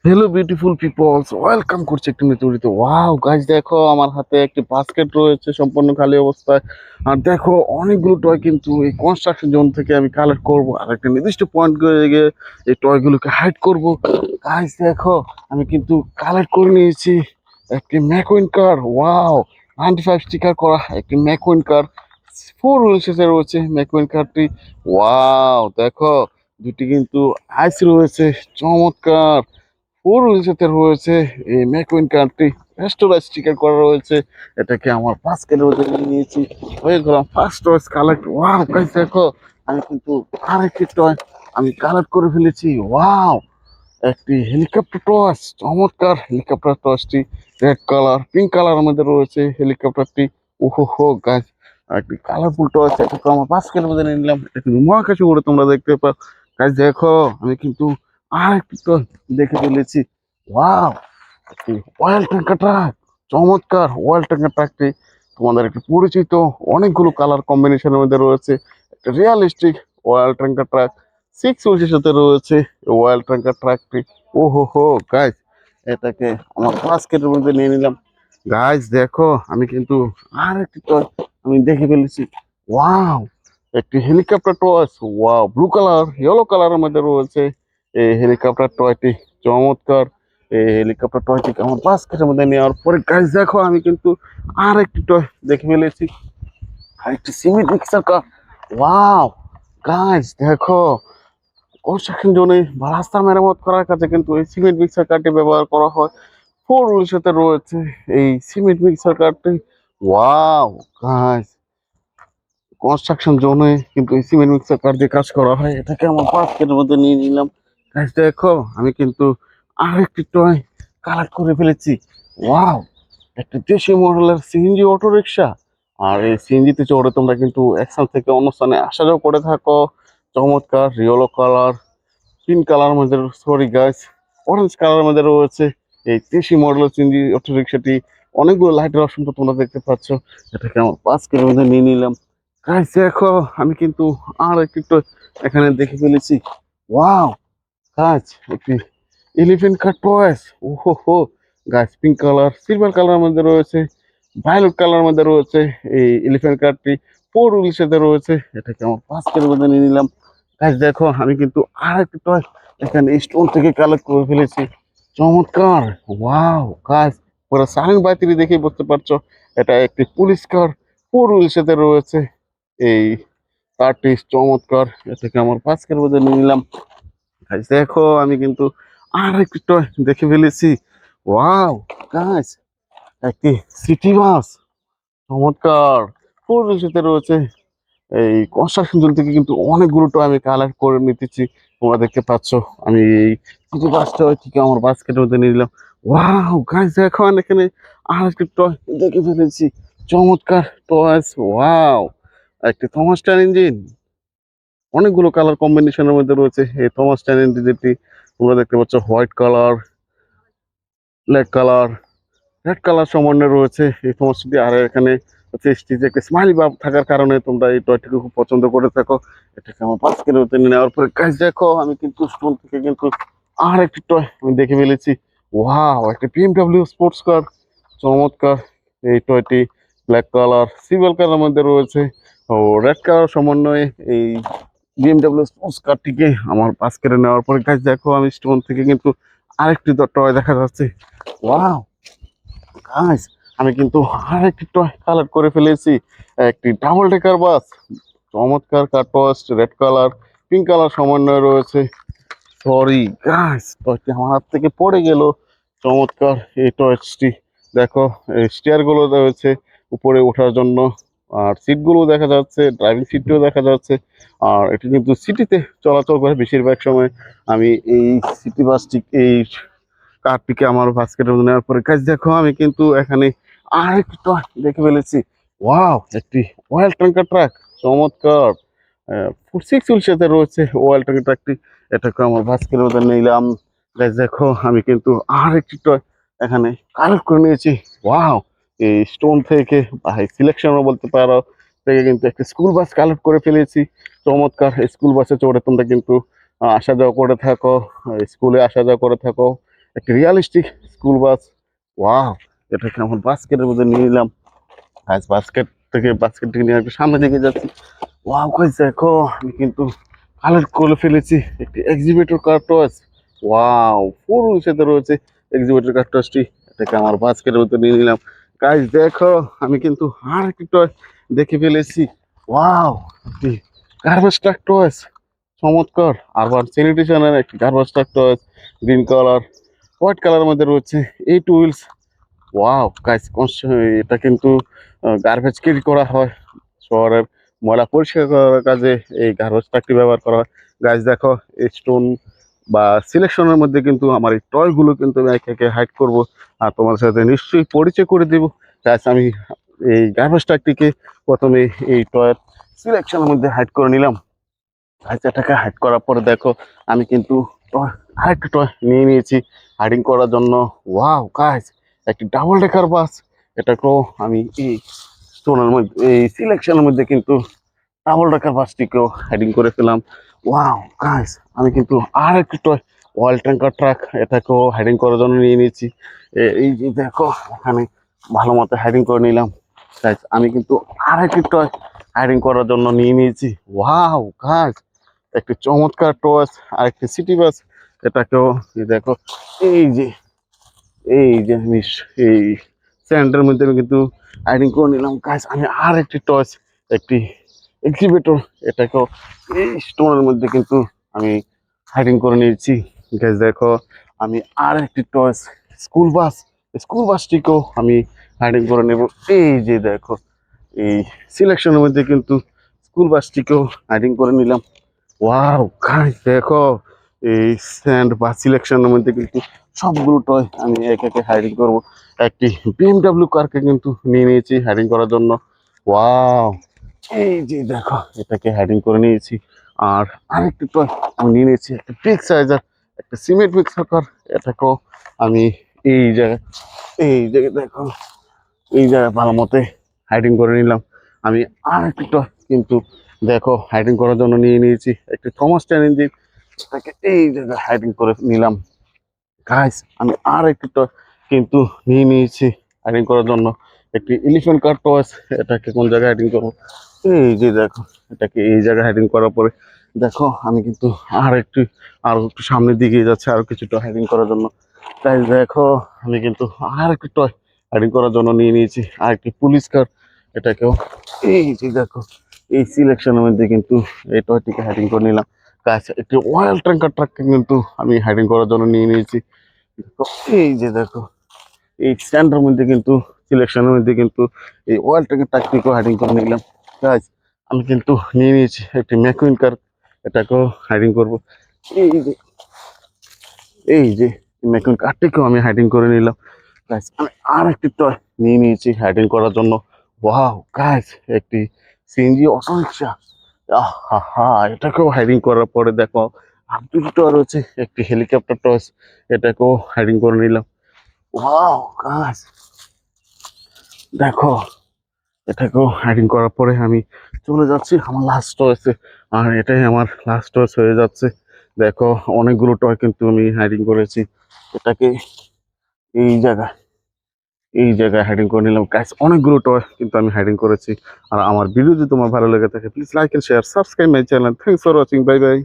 Hello beautiful people's, welcome করছি একটি নতুন ভিডিওতে। ওয়াও গাইস, দেখো আমার হাতে একটি বাস্কেট রয়েছে সম্পূর্ণ খালি অবস্থায়। আর দেখো অনেকগুলো টয় কিন্তু এই কনস্ট্রাকশন জোন থেকে আমি কালেক্ট করব আর একটা নির্দিষ্ট পয়েন্ট করে গিয়ে এই টয়গুলোকে হাইড করব। গাইস দেখো, আমি কিন্তু কালেক্ট করে নিয়েছি একটি ম্যাকুইন কার। ওয়াও, 95 স্টিকার করা একটি ম্যাকুইন কার, 4 হুইলসে রয়েছে ম্যাকুইন কারটি। ওয়াও দেখো, দুটি কিন্তু আইস রয়েছে, চমৎকার। সাথে রয়েছে এই ম্যাকুইন কার্ডটি রেস্টোরাজ স্টিকার করা রয়েছে। এটাকে আমার বাস্কেটের মধ্যে নিয়ে নিয়েছি। হয়ে গেলাম first toys collect. Wow guys দেখো, আমি কিন্তু আরেকটি টয় আমি কালেক্ট করে ফেলেছি। ওয়াও, একটি হেলিকপ্টার টস, চমৎকার হেলিকপ্টার টসটি। রেড কালার, পিঙ্ক কালার মধ্যে রয়েছে হেলিকপ্টারটি। ওহো হো গাইস, একটি কালারফুল টস এটাকে আমার বাস্কেটের মধ্যে নিয়ে নিলাম। এটা কিন্তু মহাকাশে উড়ে তোমরা দেখতে পাও। গাইস দেখো, আমি কিন্তু আরেকটি টয় দেখে ফেলেছি। ওয়াও, একটি অয়েল ট্যাঙ্কার ট্রাক, চমৎকার অয়েল ট্যাঙ্কার ট্রাকটি তোমাদের একটি পরিচিত, অনেকগুলো কালার কম্বিনেশনের মধ্যে রয়েছে। একটা রিয়ালিস্টিক অয়েল ট্যাঙ্কার ট্রাক, 6 হুইলসের সাথে রয়েছে অয়েল ট্যাঙ্কার ট্রাকটি। ও হো হো গাইস, এটাকে আমার বাস্কেটের মধ্যে নিয়ে নিলাম। গাইস দেখো, আমি কিন্তু আর একটি টয় আমি দেখে ফেলেছি। ওয়াও, একটি helicopter toy. Wow, blue colour yellow কালারের মধ্যে রয়েছে এই হেলিকপ্টার টয়টি। চমৎকার এই হেলিকপ্টার টয়টিকে আমার বাস্কেটের মধ্যে নেওয়ার পরে গাইস দেখো, আমি কিন্তু আর একটি টয় দেখে ফেলেছি, আরেকটি সিমেন্ট মিক্সার কার। ওয়াও গাইস দেখো, কনস্ট্রাকশন জোনে বা রাস্তা মেরামত করার কাজে কিন্তু এই সিমেন্ট মিক্সার কারটি ব্যবহার করা হয়। 4 হুইলের সাথে রয়েছে এই সিমেন্ট মিক্সার কারটি। ওয়াও গাইস, কনস্ট্রাকশন জোনে কিন্তু এই সিমেন্ট মিক্সার কার দিয়ে কাজ করা হয়। এটাকে আমার বাস্কেটের মধ্যে নিয়ে নিলাম। গাইস দেখো, আমি কিন্তু আরেকটি টয় কালেক্ট করে ফেলেছি। ওয়াও, একটা দেশি মডেলের সিএনজি অটো রিক্সা। আর এই সিএনজিতে চড়ে তোমরা কিন্তু এক স্থান থেকে অন্য স্থানে আসা যাওয়া করে থাকো। চমৎকার ইয়েলো কালার, পিঙ্ক কালার মধ্যে, সরি গাইস, অরেঞ্জ কালারের মধ্যে রয়েছে এই দেশি মডেলের সিএনজি অটো রিক্সাটি। অনেকগুলো লাইটের অপশন তো তোমরা দেখতে পাচ্ছ। এটাকে আমার বাস্কেটের মধ্যে নিয়ে নিলাম। গাইস দেখো, আমি কিন্তু আর একটু এখানে দেখে ফেলেছি। ওয়াও গাইস, একটি এলিফ্যান্ট কাট টয়েস। ওহো হো guys, pink colour, silver colour মধ্যে রয়েছে, ভায়োলেট কালার মধ্যে রয়েছে এই এলিফ্যান্ট কাটটি। 4 হুইলের সাথে রয়েছে। এটাকে আমার বাস্কেটের মধ্যে নিয়ে নিলাম। গাইস দেখো, আমি কিন্তু আর একটু টয় এখানে স্টোন থেকে কালেক্ট করে ফেলেছি। চমৎকার। ওয়াও গাইস, পুরো সাইলেন্ট বাতিরি দেখেই বুঝতে পারছো এটা একটি পুলিশ কার। 4 হুইলের সাথে রয়েছে এই কারটি। চমৎকার, এটাকে আমার বাস্কেটের মধ্যে নিয়ে নিলাম। গাইস দেখো, আমি কিন্তু আর একটু টয় দেখে ফেলেছি। ওয়াও গাইস, একটি সিটি বাস, চমৎকার। 4 হুইলের সাথে রয়েছে এই কনস্ট্রাকশন জোন থেকে কিন্তু অনেকগুলো টয় আমি কালেক্ট করে নিতেছি, তোমরা দেখতে পাচ্ছ। আমি এই কিছু বাসটা থেকে আমার বাস্কেটের মধ্যে নিয়ে নিলাম। ওয়াও গাইস দেখো, আমি এখানে আর একটা টয় দেখে ফেলেছি। চমৎকার টয়েস। ওয়াও, একটি থমাস ট্যান ইঞ্জিন, অনেকগুলো কালার কম্বিনেশনের মধ্যে রয়েছে এই থমাস ট্যান ইঞ্জিনটি। তোমরা দেখতে পাচ্ছ white colour, black colour, red colour সমন্বয়ে রয়েছে এই সমস্যাটি। আর এখানে হচ্ছে স্টিচে একটা স্মাইলি ভাব থাকার কারণে তোমরা এই টয়টিকে খুব পছন্দ করে থাকো। এটাকে আমার 5 কিলো নিয়ে নেওয়ার পরে গাছ দেখো, আমি কিন্তু স্টোন থেকে কিন্তু আর একটি টয় আমি দেখে ফেলেছি। ওয়াও, একটা বিএমডব্লিউ স্পোর্টস কার, চমৎকার এই টয়টি। ব্ল্যাক কালার, সিলভার কালার মধ্যে রয়েছে ও রেড কালার সমন্বয়ে এই বিএমডব্লিউ স্পোর্টস কারটিকে আমার 5 কিলো নেওয়ার পরে গাছ দেখো, আমি স্টোন থেকে কিন্তু আরেকটি টয় দেখা যাচ্ছে। ওয়াও গাইস, আমি কিন্তু আরেকটি টয় কালার করে ফেলেছি, একটি ডাবল ডেকার বাস। চমৎকার কার্টওয়াস্ট, রেড কালার, পিঙ্ক কালার সমন্বয় রয়েছে। সরি গাইস, টয়টি আমার হাত থেকে পড়ে গেল। চমৎকার এই টয়টি দেখো, এই স্টিয়ার গুলো রয়েছে উপরে ওঠার জন্য, আর সিট গুলো দেখা যাচ্ছে, ড্রাইভিং সিটটিও দেখা যাচ্ছে। আর এটি কিন্তু সিটিতে চলাচল করে বেশিরভাগ সময়। আমি এই সিটি বাসটি, এই কার্ডটিকে আমার বাস্কেটের মধ্যে নেওয়ার পরে গাছ দেখো, আমি কিন্তু এখানে আরেকটি টয় দেখে ফেলেছি। ওয়াও, একটি অয়েল ট্যাঙ্কার ট্রাক, চমৎকার। 6 হুইল সাথে রয়েছে অয়েল ট্যাঙ্কার ট্রাকটি। এটাকে আমার বাস্কেটের মধ্যে নিলাম। গাছ দেখো, আমি কিন্তু আরেকটি টয় এখানে কালেক্ট করে নিয়েছি। ওয়াও, এই স্টোন থেকে বা সিলেকশনও বলতে পারো থেকে কিন্তু একটা স্কুল বাস কালেক্ট করে ফেলেছি। চমৎকার, স্কুল বাসে চড়ে তোমরা কিন্তু আসা যাওয়া করে থাকো, স্কুলে আসা যাওয়া করে থাকো। একটা রিয়ালিস্টিক স্কুল বাস। ওয়াও, এটাকে আমার বাস্কেটের মধ্যে নিয়ে নিলাম। আজ বাস্কেট থেকে নিয়ে একটু সামনের দিকে যাচ্ছি। ওয়াও গাইস দেখো, আমি কিন্তু কালেক্ট করে ফেলেছি একটি এক্সিবিটর কার টয়েস। ওয়াও, পুরো সাথে রয়েছে এক্সিবিটর কার টয়েসটি। এটাকে আমার বাস্কেটের মধ্যে নিয়ে নিলাম। গাইস দেখো, আমি কিন্তু আর একটি টয় দেখে ফেলেছি। ওয়াও, একটি গার্বেজ ট্রাক টয়েস। চমৎকার। আরবান স্যানিটেশনের একটি garbage truck toys, green colour, white কালারের মধ্যে রয়েছে 8 হুইলস। ওয়াও গাইস, এটা কিন্তু গার্বেজ ক্যারি করা হয়, শহরের ময়লা পরিষ্কার করার কাজে এই গার্বেজ ট্রাকটি ব্যবহার করা হয়। গাইস দেখো, এই স্টোন বা সিলেকশনের মধ্যে কিন্তু আমার এই টয়গুলো কিন্তু আমি একে একে হাইড করবো, আর তোমার সাথে নিশ্চয়ই পরিচয় করে দেবো। গাইস আমি এই গার্বেজ ট্রাকটিকে প্রথমে এই টয়ের সিলেকশনের মধ্যে হাইড করে নিলাম। গাইস এটাকে হাইড করার পরে দেখো, আমি কিন্তু আরেকটা টয় নিয়ে নিয়েছি হাইডিং করার জন্য। ওয়াও গাইস, একটি ডাবল ডেকার বাস। এটাকেও আমি এই স্টোনের মধ্যে, এই সিলেকশনের মধ্যে কিন্তু ডাবল ডেকার বাসটিকেও হাইডিং করে ফেলাম। ওয়াও গাইস, আমি কিন্তু আর একটি টয় অয়েল ট্যাঙ্কার ট্রাক, এটাকেও হাইডিং করার জন্য নিয়ে নিয়েছি। এই যে দেখো, এখানে ভালো মতো হাইডিং করে নিলাম। গাইস আমি কিন্তু আর একটি টয় হাইডিং করার জন্য নিয়ে নিয়েছি। ওয়াও গাইস, একটি চমৎকার টয়েস আর একটি সিটি বাস। এটাকেও দেখো, এই যে আমি এই স্যান্ডের মধ্যে আমি কিন্তু হাইডিং করে নিলাম। গাইস আমি আর একটি টয়েস, একটি এক্সিবিটর, এটাকেও এই স্টোনের মধ্যে কিন্তু আমি হাইডিং করে নিয়েছি। গাইস দেখো, আমি আর একটি টয়েস স্কুল বাসটিকেও আমি হাইডিং করে নেব। এই যে দেখো, এই সিলেকশনের মধ্যে কিন্তু স্কুল বাসটিকেও হাইডিং করে নিলাম। ওয়াও গাইস দেখো, এই স্যান্ড বা সিলেকশনের মধ্যে কিন্তু সবগুলো টয় আমি একে একে হাইডিং করব। একটি বিএমডাব্লিউ কারকে কিন্তু নিয়ে নিয়েছি হাইডিং করার জন্য। ওয়াও, এই যে দেখো, এটাকে হাইডিং করে নিয়েছি। আর আরেকটি টয় আমি নিয়ে নিয়েছি একটা বিগ সাইজার, একটা সিমেন্ট মিক্সার কার। এটাকেও আমি এই জায়গায় দেখো, এই জায়গায় ভালো মতে হাইডিং করে নিলাম। আমি আর একটি টয় কিন্তু দেখো হাইডিং করার জন্য নিয়ে নিয়েছি একটি থমাস টেন ইঞ্জিন। এটাকে এই জায়গায় হাইডিং করে নিলাম। গাইস আমি আর একটি টয় কিন্তু নিয়ে নিয়েছি হাইডিং করার জন্য, একটি এলিফ্যান্ট কার টয়েস। এটাকে কোন জায়গায় হাইডিং করবো, এই যে দেখো, এটাকে এই জায়গায় হাইডিং করার পরে দেখো, আমি কিন্তু আরো একটু সামনের দিকে যাচ্ছে আরো কিছুটা হাইডিং করার জন্য। তাই দেখো, আমি কিন্তু আর একটি টয় হাইডিং করার জন্য নিয়ে নিয়েছি আর একটি পুলিশ কার। এটাকেও এই যে দেখো, এই সিলেকশনের মধ্যে কিন্তু এই টয়টিকে হাইডিং করে নিলাম। গাছ একটি অয়েল ট্যাঙ্কার ট্রাককে কিন্তু আমি হাইডিং করার জন্য নিয়ে নিয়েছি। দেখো, এই যে দেখো, এই স্ট্যান্ডের মধ্যে কিন্তু সিলেকশনের মধ্যে কিন্তু এই অয়েল ট্যাঙ্কার ট্রাকটিকেও হাইডিং করে নিলাম। গাছ আমি কিন্তু নিয়ে নিয়েছি একটি ম্যাকুইন কার, এটাকেও হাইডিং করবো। এই যে ম্যাকুইন কারটিকেও আমি হাইডিং করে নিলাম। গাইস আমি আর একটি টয় নিয়ে নিয়েছি হাইডিং করার জন্য। ওয়াও গাইস, একটি সিএনজি অটো রিক্সা। আহা, এটাকেও হাইডিং করার পরে দেখো, আর দুটো টয় রয়েছে, একটি হেলিকপ্টার টয়স, এটাকেও হাইডিং করে নিলাম। ওয়াও গাইস দেখো, এটাকেও হাইডিং করার পরে আমি চলে যাচ্ছি আমার লাস্ট টয়েসে। আর এটাই আমার লাস্ট টয়েস হয়ে যাচ্ছে। দেখো, অনেকগুলো টয় কিন্তু আমি হাইডিং করেছি। এটাকে এই জায়গায় হাইডিং করে নিলাম। গাইস অনেকগুলো টয় কিন্তু আমি হাইডিং করেছি। আর আমার ভিডিও যদি তোমার ভালো লেগে থাকে, please like and share, subscribe my channel. Thanks for watching, bye by.